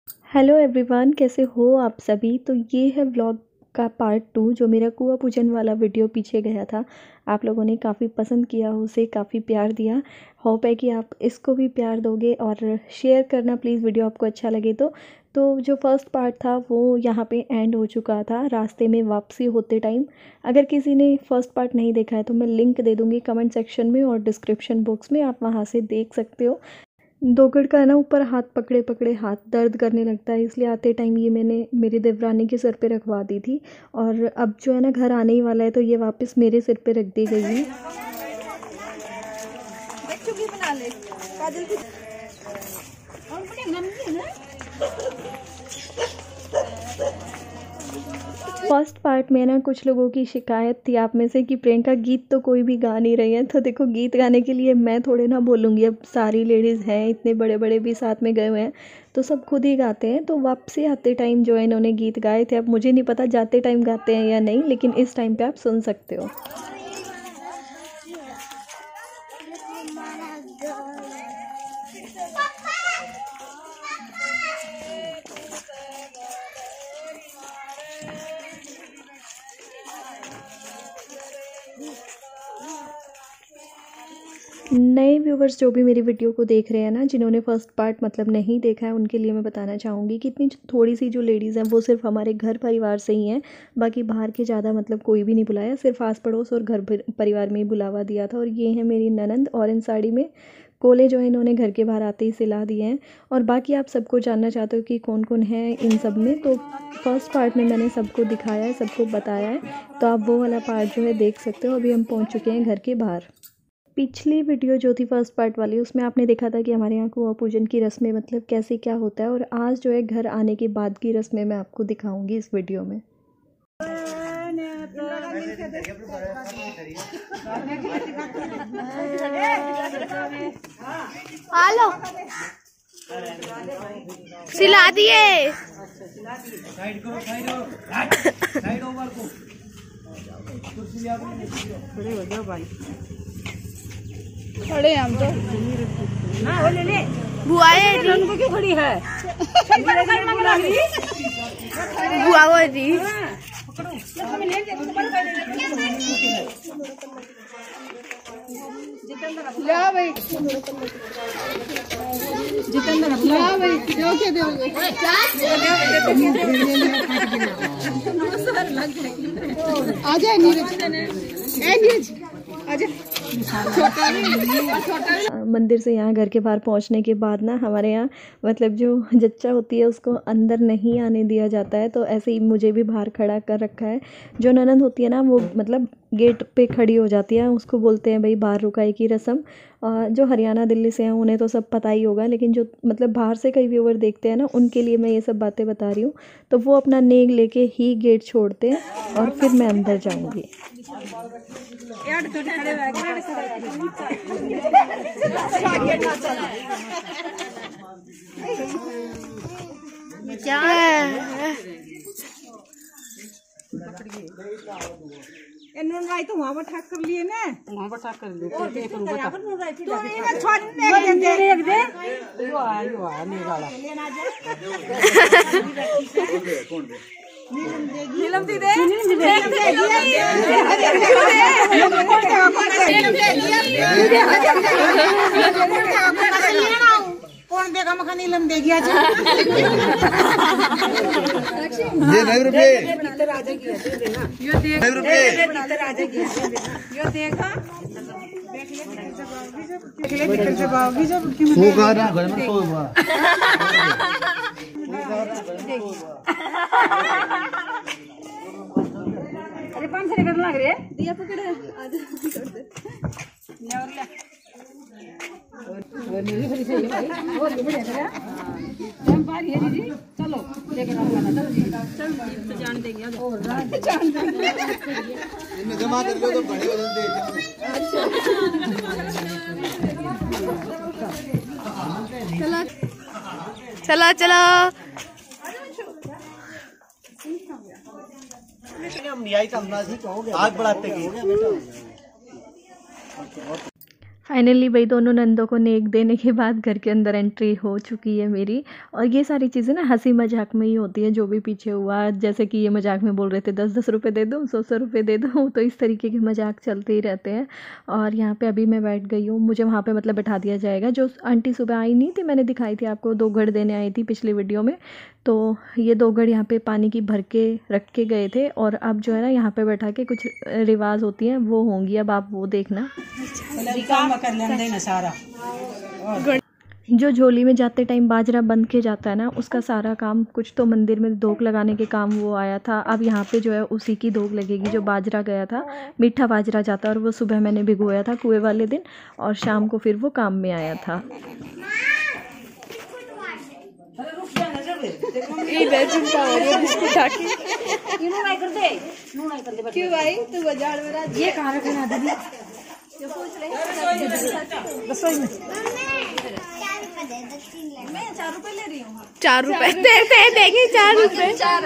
Hello everyone, कैसे हो आप सभी। तो ये है व्लॉग का पार्ट 2 जो मेरा कुआं पूजन वाला वीडियो पीछे गया था। आप लोगों ने काफ़ी पसंद किया, उसे काफ़ी प्यार दिया। होप है कि आप इसको भी प्यार दोगे और शेयर करना प्लीज़ वीडियो आपको अच्छा लगे तो जो फर्स्ट पार्ट था वो यहाँ पे एंड हो चुका था रास्ते में वापसी होते टाइम। अगर किसी ने फर्स्ट पार्ट नहीं देखा है तो मैं लिंक दे दूँगी कमेंट सेक्शन में और डिस्क्रिप्शन बॉक्स में, आप वहाँ से देख सकते हो। दोगड़ का है ना, ऊपर हाथ पकड़े पकड़े हाथ दर्द करने लगता है, इसलिए आते टाइम ये मैंने मेरी देवरानी के सिर पे रखवा दी थी। और अब जो है ना घर आने ही वाला है तो ये वापस मेरे सिर पे रख दी गई है। बना ले फर्स्ट पार्ट में ना कुछ लोगों की शिकायत थी आप में से कि प्रियंका गीत तो कोई भी गा नहीं रही है। तो देखो, गीत गाने के लिए मैं थोड़े ना बोलूँगी, अब सारी लेडीज़ हैं, इतने बड़े बड़े भी साथ में गए हुए हैं तो सब खुद ही गाते हैं। तो वापसी आते टाइम जो है इन्होंने गीत गाए थे। अब मुझे नहीं पता जाते टाइम गाते हैं या नहीं, लेकिन इस टाइम पे आप सुन सकते हो। नए व्यूवर्स जो भी मेरी वीडियो को देख रहे हैं ना, जिन्होंने फर्स्ट पार्ट मतलब नहीं देखा है, उनके लिए मैं बताना चाहूँगी कि इतनी थोड़ी सी जो लेडीज़ हैं वो सिर्फ हमारे घर परिवार से ही हैं। बाकी बाहर के ज़्यादा मतलब कोई भी नहीं बुलाया, सिर्फ आस पड़ोस और घर परिवार में ही बुलावा दिया था। और ये है मेरी ननंद, ऑरेंज साड़ी में। कोले जो है इन्होंने घर के बाहर आते ही सिला दिए हैं। और बाकी आप सबको जानना चाहते हो कि कौन कौन है इन सब में, तो फर्स्ट पार्ट में मैंने सबको दिखाया है, सबको बताया है, तो आप वो वाला पार्ट जो है देख सकते हो। अभी हम पहुँच चुके हैं घर के बाहर। पिछली वीडियो जो थी फर्स्ट पार्ट वाली, उसमें आपने देखा था कि हमारे यहाँ कुआं पूजन की रस्में मतलब कैसे क्या होता है। और आज जो है घर आने के बाद की रस्में मैं आपको दिखाऊंगी इस वीडियो में। हेलो, सिला दिए। खड़े हम तो बुआ क्यों खड़ी है? बुआ वो जी ला भाई, जितेंद्र ला भाई, जो क्या दोगे? आजा नीरज, ए नीरज आजा। मंदिर से यहाँ घर के बाहर पहुँचने के बाद ना हमारे यहाँ मतलब जो जच्चा होती है उसको अंदर नहीं आने दिया जाता है। तो ऐसे ही मुझे भी बाहर खड़ा कर रखा है। जो ननंद होती है ना वो मतलब गेट पे खड़ी हो जाती है, उसको बोलते हैं भाई बाहर रुकाई की रस्म। जो हरियाणा दिल्ली से हैं उन्हें तो सब पता ही होगा, लेकिन जो मतलब बाहर से कई व्यूवर देखते हैं ना, उनके लिए मैं ये सब बातें बता रही हूँ। तो वो अपना नेग लेके ही गेट छोड़ते हैं और फिर मैं अंदर जाऊँगी। राय तो वहाँ पर ठाक कर लिए ना, वहाँ पर ठाक कर लिए तो ये ना छोड़ दे यो आ निकाला नीलम दी दे कौन देगा? मखा नीलम देगी आज। ये 9 रुपये, यो देख 9 रुपये, यो देखा निकल से बाबू जब सो का ना घर में सो हुआ। अरे 500 निकल लग रहे दिया पकड़ आज कर दे और नीली खरी सही भाई, और ये बढ़िया है। हम पारी है दीदी, चलो लेकर आओ ना, चल तो जान देंगे और जान देंगे। इन्हें जमा कर लो तो बड़े वजन दे। चलो चलो हम नहीं आई तो हम ना आग बढ़ाते गए। फाइनली भाई दोनों नंदों को नेक देने के बाद घर के अंदर एंट्री हो चुकी है मेरी। और ये सारी चीज़ें ना हंसी मजाक में ही होती है, जो भी पीछे हुआ, जैसे कि ये मजाक में बोल रहे थे 10-10 रुपये दे दो, 100-100 रुपये दे दो, तो इस तरीके के मजाक चलते ही रहते हैं। और यहाँ पे अभी मैं बैठ गई हूँ, मुझे वहाँ पे मतलब बैठा दिया जाएगा। जो आंटी सुबह आई नहीं थी, मैंने दिखाई थी आपको, 2 घड़ देने आई थी पिछली वीडियो में, तो ये 2 घड़ यहाँ पे पानी की भर के रख के गए थे। और अब जो है ना यहाँ पे बैठा के कुछ रिवाज होती हैं वो होंगी, अब आप वो देखना। जो झोली में जाते टाइम बाजरा बंध के जाता है ना, उसका सारा काम, कुछ तो मंदिर में धोक लगाने के काम वो आया था, अब यहाँ पे जो है उसी की धोक लगेगी। जो बाजरा गया था, मीठा बाजरा जाता है, और वो सुबह मैंने भिगोया था कुएं वाले दिन, और शाम को फिर वो काम में आया था। क्यों भाई तू बाजार में रहा? ये कहाँ रखना दीदी? जो पूछ रहे रसोई में 4 रुपए ले रही हूँ। 4 रुपए देंगे, 4 रुपए 4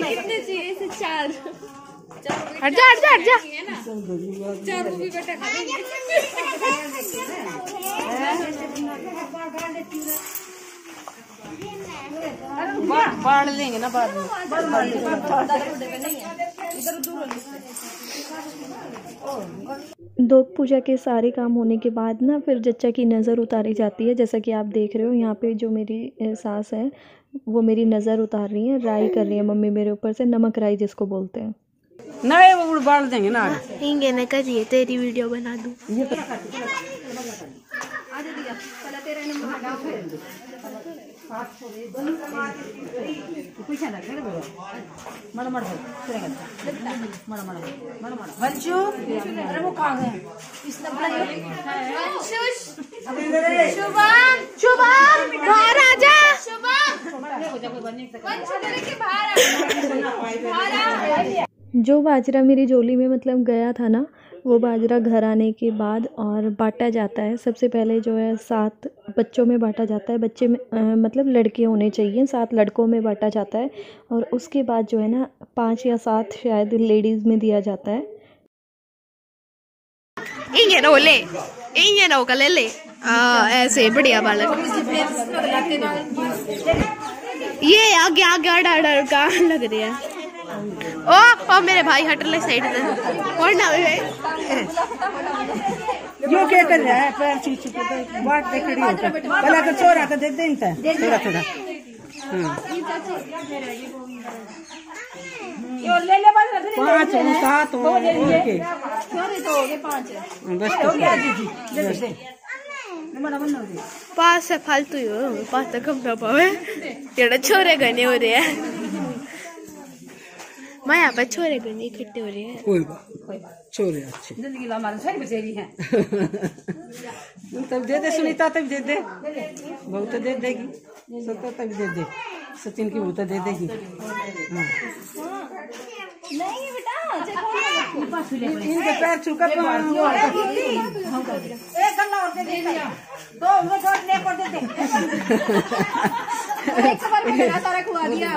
कितने चाहिए? इसे 4 हट जा 4 रुपये बेटा खा बाढ़ लेंगे ना बाद में। दोग पूजा के सारे काम होने के बाद ना फिर जच्चा की नज़र उतारी जाती है। जैसा कि आप देख रहे हो यहाँ पे जो मेरी सास है वो मेरी नज़र उतार रही है, राई कर रही है मम्मी मेरे ऊपर से, नमक राई जिसको बोलते हैं। नहीं वो बाढ़ देंगे ना, हिंगे ने करिए तेरी वीडियो बना दूँ। जो बाजरा मेरी झोली में मतलब गया था ना, वो बाजरा घर आने के बाद और बांटा जाता है। सबसे पहले जो है 7 बच्चों में बांटा जाता है, बच्चे में मतलब लड़के होने चाहिए, 7 लड़कों में बांटा जाता है। और उसके बाद जो है ना 5 या 7 शायद लेडीज़ में दिया जाता है। ऐसे बढ़िया बालक ये आगे आगे डर का लग रही है। ओ मेरे भाई हट ले साइड से और ना यो क्या कर रहा है? पैर छू छू के बात देख रही हो, भला तो छोरा का देख दें थोड़ा थोड़ा। यो ले ले बाल 5 7 ओके तो हो गए 5 बस हो गया जी। 5 से फालतू ही हो, 5 तक कम ना पावे ये छोरे गने हो रहे हैं। मैं यहाँ पर छोरे गने इकट्ठे हो रहे हैं। कोई बात छोरे अच्छे जिंदगी ला हमारे सारी बचेरी हैं। तब दे दे सुनीता, तब दे दे, बहुत दे देगी, सत्ता तब दे दे, सचिन की बहुत दे देगी। नहीं बेटा इनके पैर छूका एक गल्ला और दे दिया तो मैं छोड़ ले कर दे एक बार में सारा खुआ दिया।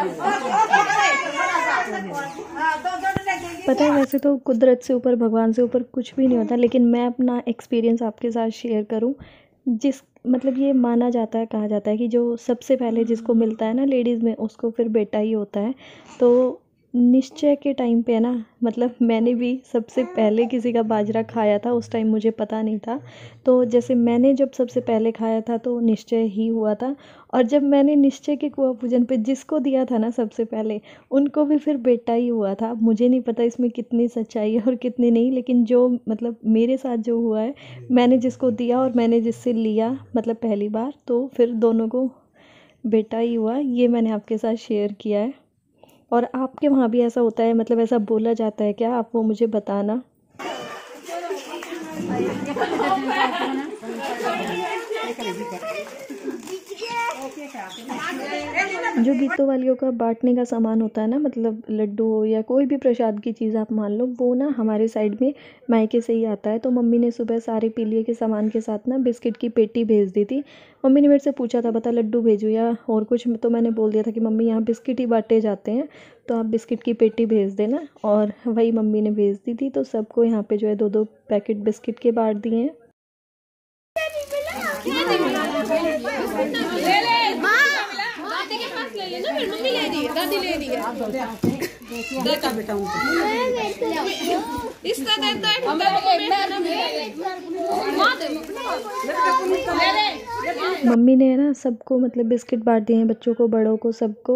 पता है वैसे तो कुदरत से ऊपर, भगवान से ऊपर कुछ भी नहीं होता, लेकिन मैं अपना एक्सपीरियंस आपके साथ शेयर करूं। जिस मतलब ये माना जाता है, कहा जाता है कि जो सबसे पहले जिसको मिलता है ना लेडीज़ में, उसको फिर बेटा ही होता है। तो निश्चय के टाइम पे है ना, मतलब मैंने भी सबसे पहले किसी का बाजरा खाया था, उस टाइम मुझे पता नहीं था। तो जैसे मैंने जब सबसे पहले खाया था तो निश्चय ही हुआ था, और जब मैंने निश्चय के कुआं पूजन पे जिसको दिया था ना सबसे पहले, उनको भी फिर बेटा ही हुआ था। मुझे नहीं पता इसमें कितनी सच्चाई है और कितनी नहीं, लेकिन जो मतलब मेरे साथ जो हुआ है, मैंने जिसको दिया और मैंने जिससे लिया मतलब पहली बार, तो फिर दोनों को बेटा ही हुआ। ये मैंने आपके साथ शेयर किया है। और आपके वहाँ भी ऐसा होता है, मतलब ऐसा बोला जाता है क्या? आप वो मुझे बताना। जो गीतों वालियों का बांटने का सामान होता है ना, मतलब लड्डू हो या कोई भी प्रसाद की चीज़ आप मान लो, वो ना हमारे साइड में मायके से ही आता है। तो मम्मी ने सुबह सारे पीलिए के सामान के साथ ना बिस्किट की पेटी भेज दी थी। मम्मी ने मेरे से पूछा था बता लड्डू भेजूँ या और कुछ, तो मैंने बोल दिया था कि मम्मी यहाँ बिस्किट ही बांटे जाते हैं, तो आप बिस्किट की पेटी भेज देना। और वही मम्मी ने भेज दी थी। तो सबको यहाँ पे जो है 2-2 पैकेट बिस्किट के बांट दिए हैं। गिफ्ट ले लेना, फिर मम्मी ले रही है, दादी ले रही है। बेटा बेटा इसका देता है मम्मी ने है ना सबको मतलब बिस्किट बांट दिए हैं, बच्चों को, बड़ों को, सबको,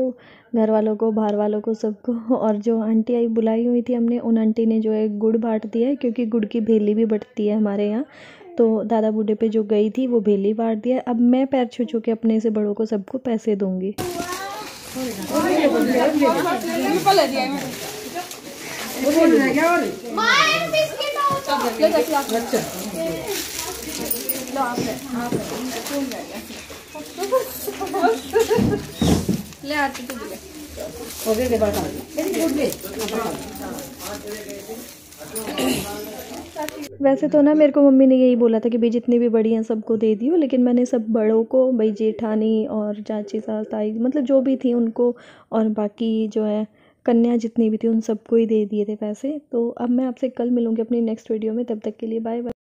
घर वालों को, बाहर वालों को, सबको। और जो आंटी आई बुलाई हुई थी हमने, उन आंटी ने जो है गुड़ बांट दिया है, क्योंकि गुड़ की भेली भी बटती है हमारे यहाँ। तो दादा बूढ़े पे जो गई थी वो भेली बांट दिया। अब मैं पैर छू छू के अपने से बड़ों को सबको पैसे दूंगी। ले आती तू ले। वैसे तो ना मेरे को मम्मी ने यही बोला था कि भाई जितनी भी बड़ी हैं सबको दे दियो, लेकिन मैंने सब बड़ों को, भाई जेठानी और चाची सास ताई मतलब जो भी थी उनको, और बाकी जो है कन्या जितनी भी थी उन सबको ही दे दिए थे पैसे। तो अब मैं आपसे कल मिलूँगी अपनी नेक्स्ट वीडियो में, तब तक के लिए बाय बाय।